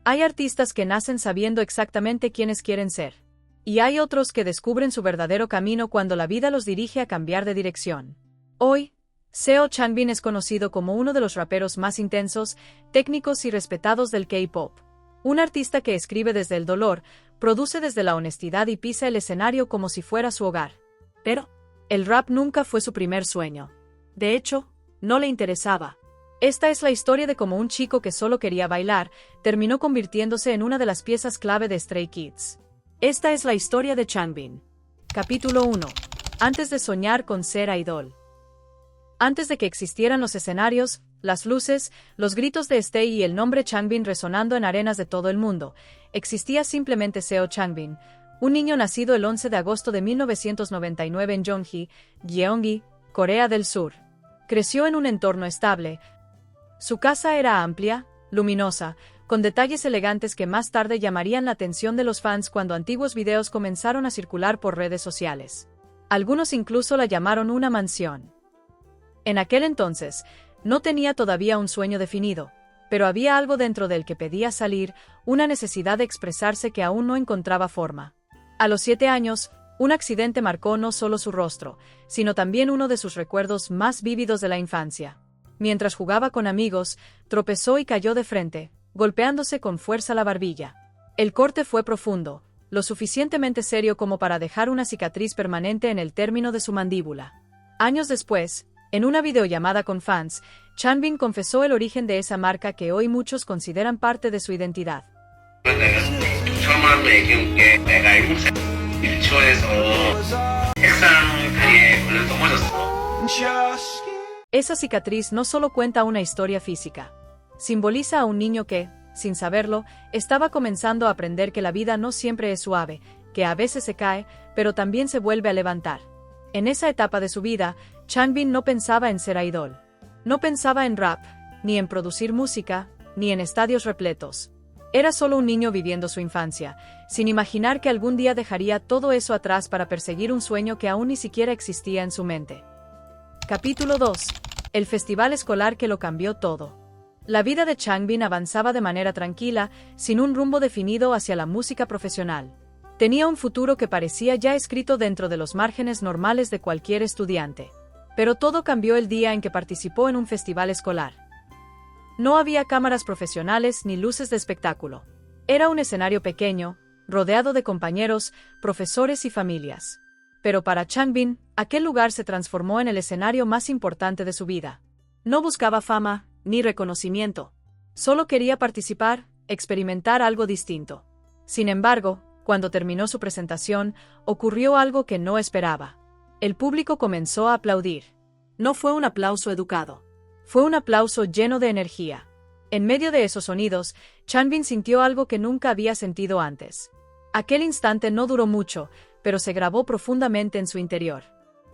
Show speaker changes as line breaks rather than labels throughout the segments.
Hay artistas que nacen sabiendo exactamente quiénes quieren ser. Y hay otros que descubren su verdadero camino cuando la vida los dirige a cambiar de dirección. Hoy, Seo Changbin es conocido como uno de los raperos más intensos, técnicos y respetados del K-pop. Un artista que escribe desde el dolor, produce desde la honestidad y pisa el escenario como si fuera su hogar. Pero, el rap nunca fue su primer sueño. De hecho, no le interesaba. Esta es la historia de cómo un chico que solo quería bailar, terminó convirtiéndose en una de las piezas clave de Stray Kids. Esta es la historia de Changbin. Capítulo 1. Antes de soñar con ser idol. Antes de que existieran los escenarios, las luces, los gritos de Stay y el nombre Changbin resonando en arenas de todo el mundo, existía simplemente Seo Changbin, un niño nacido el 11 de agosto de 1999 en Gyeonggi, Gyeonggi, Corea del Sur. Creció en un entorno estable. Su casa era amplia, luminosa, con detalles elegantes que más tarde llamarían la atención de los fans cuando antiguos videos comenzaron a circular por redes sociales. Algunos incluso la llamaron una mansión. En aquel entonces, no tenía todavía un sueño definido, pero había algo dentro del que pedía salir, una necesidad de expresarse que aún no encontraba forma. A los 7 años, un accidente marcó no solo su rostro, sino también uno de sus recuerdos más vívidos de la infancia. Mientras jugaba con amigos, tropezó y cayó de frente, golpeándose con fuerza la barbilla. El corte fue profundo, lo suficientemente serio como para dejar una cicatriz permanente en el término de su mandíbula. Años después, en una videollamada con fans, Changbin confesó el origen de esa marca que hoy muchos consideran parte de su identidad. Esa cicatriz no solo cuenta una historia física. Simboliza a un niño que, sin saberlo, estaba comenzando a aprender que la vida no siempre es suave, que a veces se cae, pero también se vuelve a levantar. En esa etapa de su vida, Changbin no pensaba en ser idol. No pensaba en rap, ni en producir música, ni en estadios repletos. Era solo un niño viviendo su infancia, sin imaginar que algún día dejaría todo eso atrás para perseguir un sueño que aún ni siquiera existía en su mente. Capítulo 2. El festival escolar que lo cambió todo. La vida de Changbin avanzaba de manera tranquila, sin un rumbo definido hacia la música profesional. Tenía un futuro que parecía ya escrito dentro de los márgenes normales de cualquier estudiante. Pero todo cambió el día en que participó en un festival escolar. No había cámaras profesionales ni luces de espectáculo. Era un escenario pequeño, rodeado de compañeros, profesores y familias. Pero para Changbin, aquel lugar se transformó en el escenario más importante de su vida. No buscaba fama, ni reconocimiento. Solo quería participar, experimentar algo distinto. Sin embargo, cuando terminó su presentación, ocurrió algo que no esperaba. El público comenzó a aplaudir. No fue un aplauso educado. Fue un aplauso lleno de energía. En medio de esos sonidos, Changbin sintió algo que nunca había sentido antes. Aquel instante no duró mucho, pero se grabó profundamente en su interior.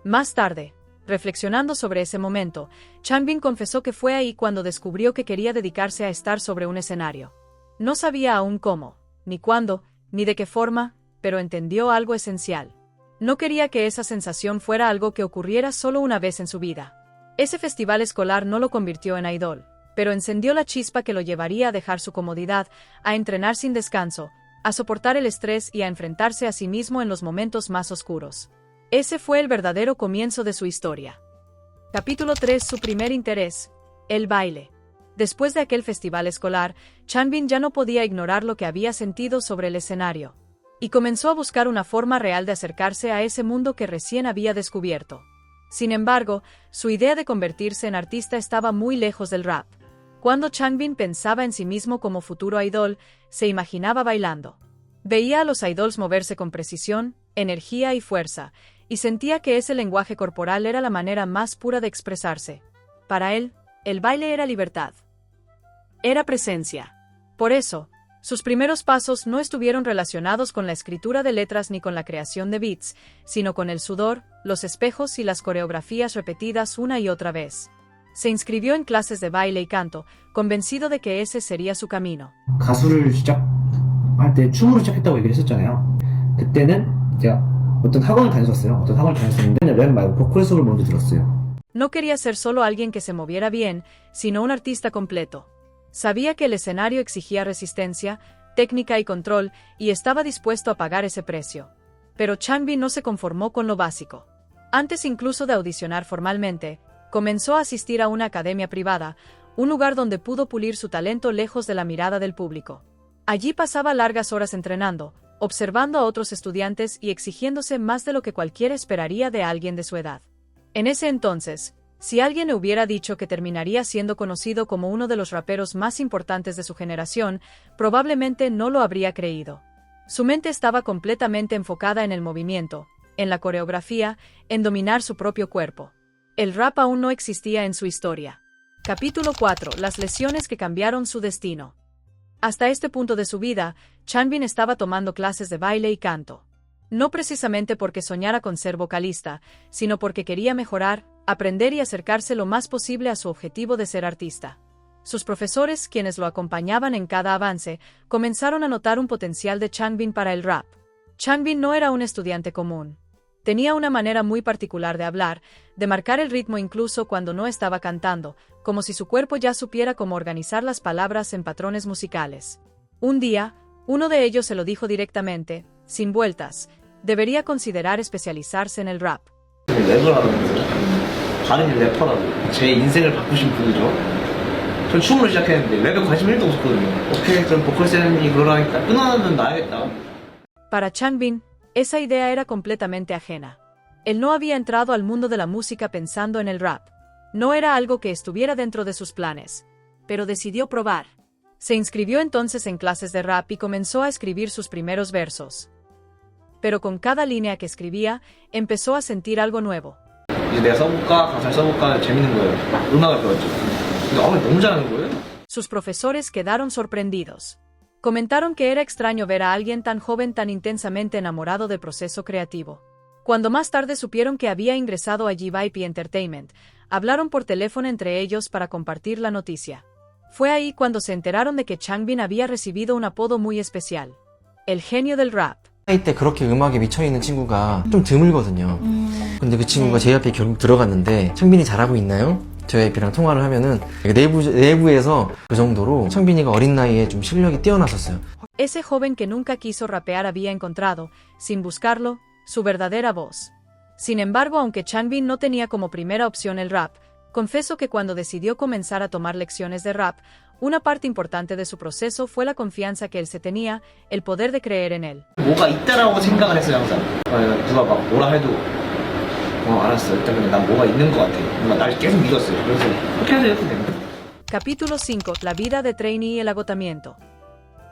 Más tarde, reflexionando sobre ese momento, Changbin confesó que fue ahí cuando descubrió que quería dedicarse a estar sobre un escenario. No sabía aún cómo, ni cuándo, ni de qué forma, pero entendió algo esencial. No quería que esa sensación fuera algo que ocurriera solo una vez en su vida. Ese festival escolar no lo convirtió en idol, pero encendió la chispa que lo llevaría a dejar su comodidad, a entrenar sin descanso, a soportar el estrés y a enfrentarse a sí mismo en los momentos más oscuros. Ese fue el verdadero comienzo de su historia. Capítulo 3. Su primer interés: el baile. Después de aquel festival escolar, Changbin ya no podía ignorar lo que había sentido sobre el escenario. Y comenzó a buscar una forma real de acercarse a ese mundo que recién había descubierto. Sin embargo, su idea de convertirse en artista estaba muy lejos del rap. Cuando Changbin pensaba en sí mismo como futuro idol, se imaginaba bailando. Veía a los idols moverse con precisión, energía y fuerza, y sentía que ese lenguaje corporal era la manera más pura de expresarse. Para él, el baile era libertad. Era presencia. Por eso, sus primeros pasos no estuvieron relacionados con la escritura de letras ni con la creación de beats, sino con el sudor, los espejos y las coreografías repetidas una y otra vez. Se inscribió en clases de baile y canto, convencido de que ese sería su camino.
가수를 시작할 때 춤으로 시작했다고 얘기를 했었잖아요. 그때는 제가 어떤 학원을 다녔었어요. 어떤 학원을 다녔었는데 랩 말고 보컬 수업을 먼저 들었어요.
No quería ser solo alguien que se moviera bien, sino un artista completo. Sabía que el escenario exigía resistencia, técnica y control, y estaba dispuesto a pagar ese precio. Pero Changbin no se conformó con lo básico. Antes incluso de audicionar formalmente, comenzó a asistir a una academia privada, un lugar donde pudo pulir su talento lejos de la mirada del público. Allí pasaba largas horas entrenando, observando a otros estudiantes y exigiéndose más de lo que cualquiera esperaría de alguien de su edad. En ese entonces, si alguien le hubiera dicho que terminaría siendo conocido como uno de los raperos más importantes de su generación, probablemente no lo habría creído. Su mente estaba completamente enfocada en el movimiento, en la coreografía, en dominar su propio cuerpo. El rap aún no existía en su historia. Capítulo 4. Las lesiones que cambiaron su destino. Hasta este punto de su vida, Changbin estaba tomando clases de baile y canto. No precisamente porque soñara con ser vocalista, sino porque quería mejorar, aprender y acercarse lo más posible a su objetivo de ser artista. Sus profesores, quienes lo acompañaban en cada avance, comenzaron a notar un potencial de Changbin para el rap. Changbin no era un estudiante común. Tenía una manera muy particular de hablar, de marcar el ritmo incluso cuando no estaba cantando, como si su cuerpo ya supiera cómo organizar las palabras en patrones musicales. Un día, uno de ellos se lo dijo directamente, sin vueltas: debería considerar especializarse en el rap.
랩을 하면서 다른 게 래퍼라고 제 인생을 바꾸신 분이죠. 전 춤으로 시작했는데 랩에 관심 1도 없었거든요. 오케이, 그럼 보컬 쌤이 그러라니까 끊어면 나야겠다.
Para Changbin, esa idea era completamente ajena. Él no había entrado al mundo de la música pensando en el rap. No era algo que estuviera dentro de sus planes. Pero decidió probar. Se inscribió entonces en clases de rap y comenzó a escribir sus primeros versos. Pero con cada línea que escribía, empezó a sentir algo nuevo.
이제 내가 써볼까, 가사를 써볼까 재밌는 거예요. 음악을 배웠죠. 근데 너무 잘하는 거예요.
Sus profesores quedaron sorprendidos. Comentaron que era extraño ver a alguien tan joven tan intensamente enamorado del proceso creativo. Cuando más tarde supieron que había ingresado a JYP Entertainment, hablaron por teléfono entre ellos para compartir la noticia. Fue ahí cuando se enteraron de que Changbin había recibido un apodo muy especial: el genio del rap.
사이 때 그렇게 음악에 미쳐있는 친구가 좀 드물거든요. 근데 그 친구가 JYP에 결국 들어갔는데 창빈이 잘하고 있나요? JYP랑 통화를 하면은 내부에서 그 정도로 창빈이가 어린 나이에 좀 실력이 뛰어났었어요.
Ese joven que nunca quiso rapear había encontrado, sin buscarlo, su verdadera voz. Sin embargo, aunque Changbin no tenía como primera opción el rap, confesó que cuando decidió comenzar a tomar lecciones de rap, una parte importante de su proceso fue la confianza que él se tenía, el poder de creer en él.
뭐가 있다라고 생각을 했어요, 항상. 누가 막 뭐라 해도 알았어. 일단 근데 난 뭐가 있는 것 같아. 뭔가 날 계속 믿었어요. 그래서 그렇게 해서 이렇게 됩니다.
Capítulo 5. La vida de trainee y el agotamiento.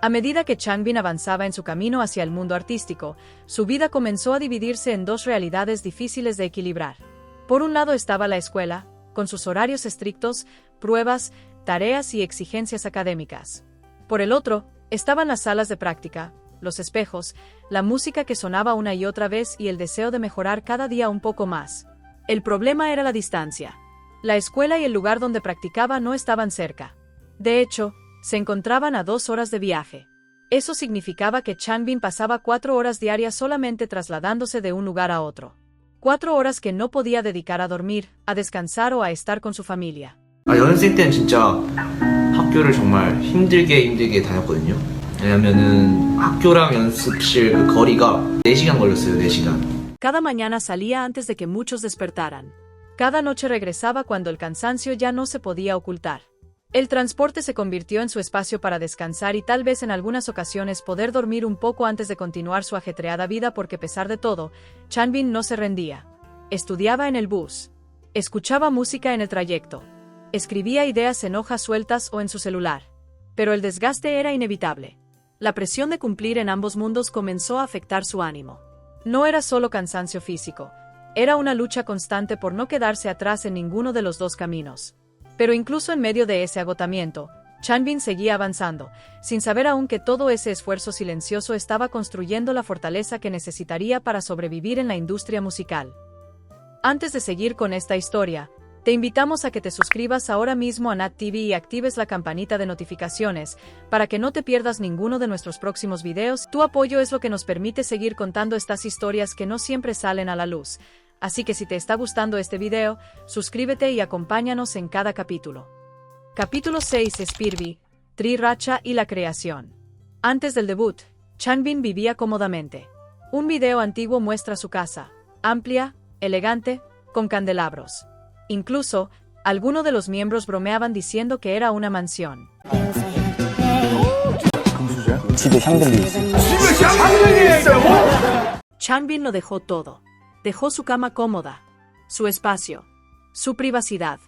A medida que Changbin avanzaba en su camino hacia el mundo artístico, su vida comenzó a dividirse en dos realidades difíciles de equilibrar. Por un lado estaba la escuela, con sus horarios estrictos, pruebas, tareas y exigencias académicas. Por el otro, estaban las salas de práctica, los espejos, la música que sonaba una y otra vez y el deseo de mejorar cada día un poco más. El problema era la distancia. La escuela y el lugar donde practicaba no estaban cerca. De hecho, se encontraban a 2 horas de viaje. Eso significaba que Changbin pasaba 4 horas diarias solamente trasladándose de un lugar a otro. 4 horas que no podía dedicar a dormir, a descansar o a estar con su familia.
연습생 때는 진짜 학교를 정말 힘들게 다녔거든요. 왜냐면은 학교랑 연습실 그 거리가 4시간 걸렸어요, 4시간.
Cada mañana salía antes de que muchos despertaran. Cada noche regresaba cuando el cansancio ya no se podía ocultar. El transporte se convirtió en su espacio para descansar y tal vez en algunas ocasiones poder dormir un poco antes de continuar su ajetreada vida porque a pesar de todo, Changbin no se rendía. Estudiaba en el bus. Escuchaba música en el trayecto. Escribía ideas en hojas sueltas o en su celular. Pero el desgaste era inevitable. La presión de cumplir en ambos mundos comenzó a afectar su ánimo. No era solo cansancio físico. Era una lucha constante por no quedarse atrás en ninguno de los dos caminos. Pero incluso en medio de ese agotamiento, Changbin seguía avanzando, sin saber aún que todo ese esfuerzo silencioso estaba construyendo la fortaleza que necesitaría para sobrevivir en la industria musical. Antes de seguir con esta historia, te invitamos a que te suscribas ahora mismo a Nat TV y actives la campanita de notificaciones para que no te pierdas ninguno de nuestros próximos videos. Tu apoyo es lo que nos permite seguir contando estas historias que no siempre salen a la luz. Así que si te está gustando este video, suscríbete y acompáñanos en cada capítulo. Capítulo 6. Spirby, Tri Racha y la creación. Antes del debut, Changbin vivía cómodamente. Un video antiguo muestra su casa, amplia, elegante, con candelabros. Incluso, algunos de los miembros bromeaban diciendo que era una mansión. Changbin lo dejó todo. Dejó su cama cómoda, su espacio, su privacidad,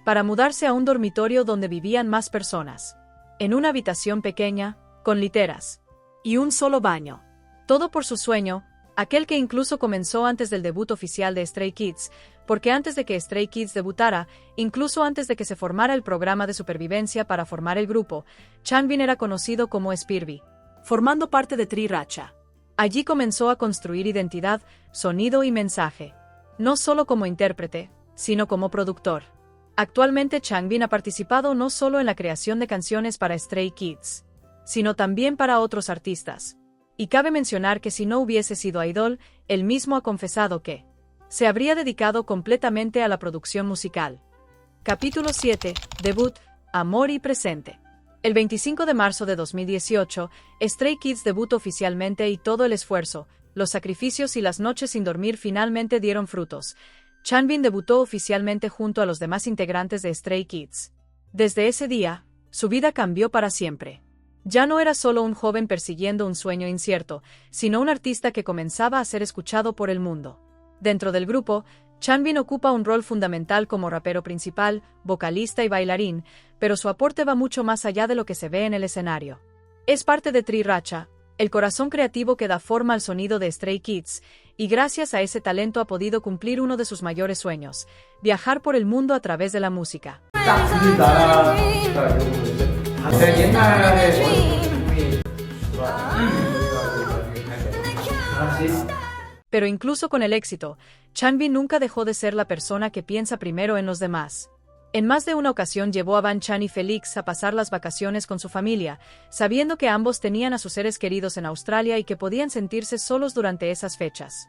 para mudarse a un dormitorio donde vivían más personas. En una habitación pequeña, con literas, y un solo baño. Todo por su sueño, aquel que incluso comenzó antes del debut oficial de Stray Kids, porque antes de que Stray Kids debutara, incluso antes de que se formara el programa de supervivencia para formar el grupo, Changbin era conocido como Spirby, formando parte de Tri Racha. Allí comenzó a construir identidad, sonido y mensaje. No solo como intérprete, sino como productor. Actualmente Changbin ha participado no solo en la creación de canciones para Stray Kids, sino también para otros artistas. Y cabe mencionar que si no hubiese sido idol, él mismo ha confesado que se habría dedicado completamente a la producción musical. Capítulo 7. Debut, Amor y Presente. El 25 de marzo de 2018, Stray Kids debutó oficialmente y todo el esfuerzo, los sacrificios y las noches sin dormir finalmente dieron frutos. Changbin debutó oficialmente junto a los demás integrantes de Stray Kids. Desde ese día, su vida cambió para siempre. Ya no era solo un joven persiguiendo un sueño incierto, sino un artista que comenzaba a ser escuchado por el mundo. Dentro del grupo, Changbin ocupa un rol fundamental como rapero principal, vocalista y bailarín, pero su aporte va mucho más allá de lo que se ve en el escenario. Es parte de Tri Racha, el corazón creativo que da forma al sonido de Stray Kids, y gracias a ese talento ha podido cumplir uno de sus mayores sueños, viajar por el mundo a través de la música. Pero incluso con el éxito, Changbin nunca dejó de ser la persona que piensa primero en los demás. En más de una ocasión llevó a Van Chan y Felix a pasar las vacaciones con su familia, sabiendo que ambos tenían a sus seres queridos en Australia y que podían sentirse solos durante esas fechas.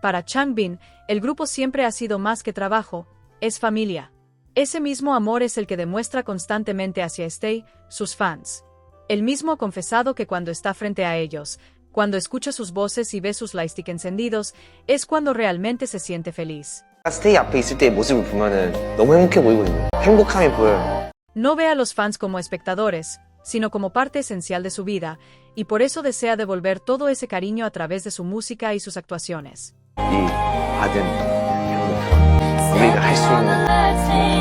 Para Changbin, el grupo siempre ha sido más que trabajo, es familia. Ese mismo amor es el que demuestra constantemente hacia Stay, sus fans. Él mismo ha confesado que cuando está frente a ellos, cuando escucha sus voces y ve sus lightstick encendidos, es cuando realmente se siente feliz.
스테이 앞에 있을 때의 모습을 보면은 너무 행복해 보이거든요. 행복함이 보여요.
No ve a los fans como espectadores, sino como parte esencial de su vida, y por eso desea devolver todo ese cariño a través de su música y sus actuaciones.
이 받은 행복감, 우리가 할 수 있는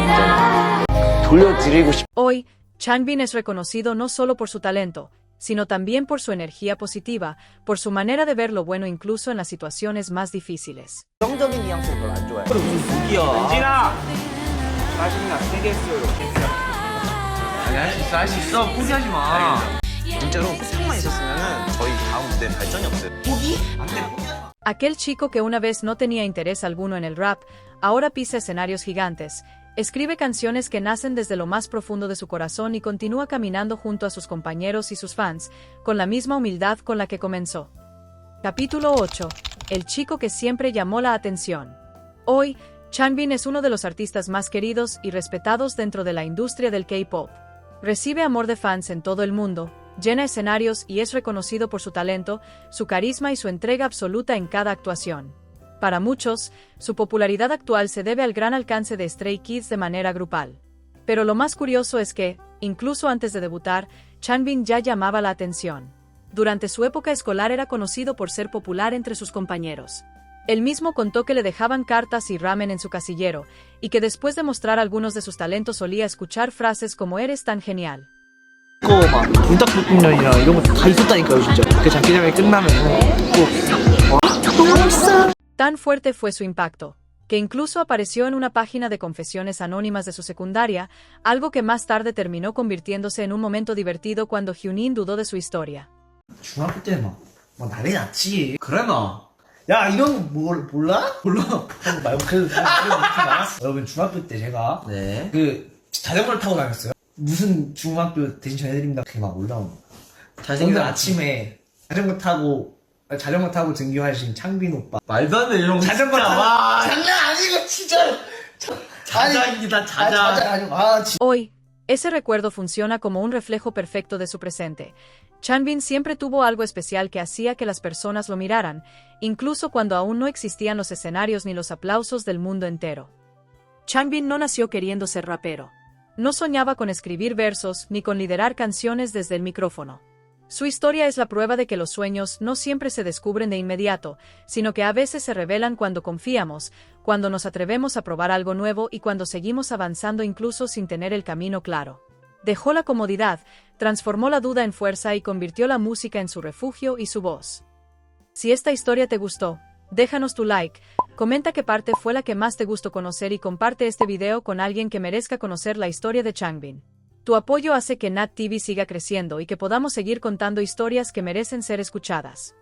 있잖아요. 돌려드리고 싶.
Hoy, Changbin es reconocido no solo por su talento, sino también por su energía positiva, por su manera de ver lo bueno incluso en las situaciones más difíciles.
긍정적인 뉘앙스를 별로 안 좋아해요.
은진아! 짜증나, 세게 했어요. 아니, 할 수 있어. 포기하지 마.
진짜로 포기만 있었으면은 저희 다음 무대 발전이 없어요. 포기? 안 돼, 포기하지 마.
Aquel chico que una vez no tenía interés alguno en el rap, ahora pisa escenarios gigantes, escribe canciones que nacen desde lo más profundo de su corazón y continúa caminando junto a sus compañeros y sus fans, con la misma humildad con la que comenzó. Capítulo 8. El chico que siempre llamó la atención. Hoy, Changbin es uno de los artistas más queridos y respetados dentro de la industria del K-pop. Recibe amor de fans en todo el mundo, llena escenarios y es reconocido por su talento, su carisma y su entrega absoluta en cada actuación. Para muchos, su popularidad actual se debe al gran alcance de Stray Kids de manera grupal. Pero lo más curioso es que, incluso antes de debutar, Changbin ya llamaba la atención. Durante su época escolar era conocido por ser popular entre sus compañeros. Él mismo contó que le dejaban cartas y ramen en su casillero, y que después de mostrar algunos de sus talentos solía escuchar frases como "eres tan genial".
그거 막 불닭볶음면이랑 이런 거 다 있었다니까요 진짜. 그 장기자랑이 끝나면은 또
Tan fuerte fue su impacto, que incluso apareció en una página de confesiones anónimas de su secundaria, algo que más tarde terminó convirtiéndose en un momento divertido cuando Hyunin dudó de su historia.
중학교 때는 막 난리 났지. 그래 나. 야 이런 뭘 몰라? 몰라. 말고 그래도 나왔어. 여러분 중학교 때 제가
네.
그 자전거를 타고 다녔어요. 무슨 중학교 대신 전해드립니다. 그게 막 올라오는 거야. 오늘 아침에 자전거 타고 등교하신 창빈 오빠.
말도 안 돼, 이런 거.
자전거 타고 장난 아니고 진짜.
자작이다, 자작.
자작 아니고 진짜.
Hoy, Ese recuerdo funciona como un reflejo perfecto de su presente. Changbin siempre tuvo algo especial que hacía que las personas lo miraran, incluso cuando aún no existían los escenarios ni los aplausos del mundo entero. Changbin no nació queriendo ser rapero. No soñaba con escribir versos ni con liderar canciones desde el micrófono. Su historia es la prueba de que los sueños no siempre se descubren de inmediato, sino que a veces se revelan cuando confiamos, cuando nos atrevemos a probar algo nuevo y cuando seguimos avanzando incluso sin tener el camino claro. Dejó la comodidad, transformó la duda en fuerza y convirtió la música en su refugio y su voz. Si esta historia te gustó, déjanos tu like, comenta qué parte fue la que más te gustó conocer y comparte este video con alguien que merezca conocer la historia de Changbin. Tu apoyo hace que Nat TV siga creciendo y que podamos seguir contando historias que merecen ser escuchadas.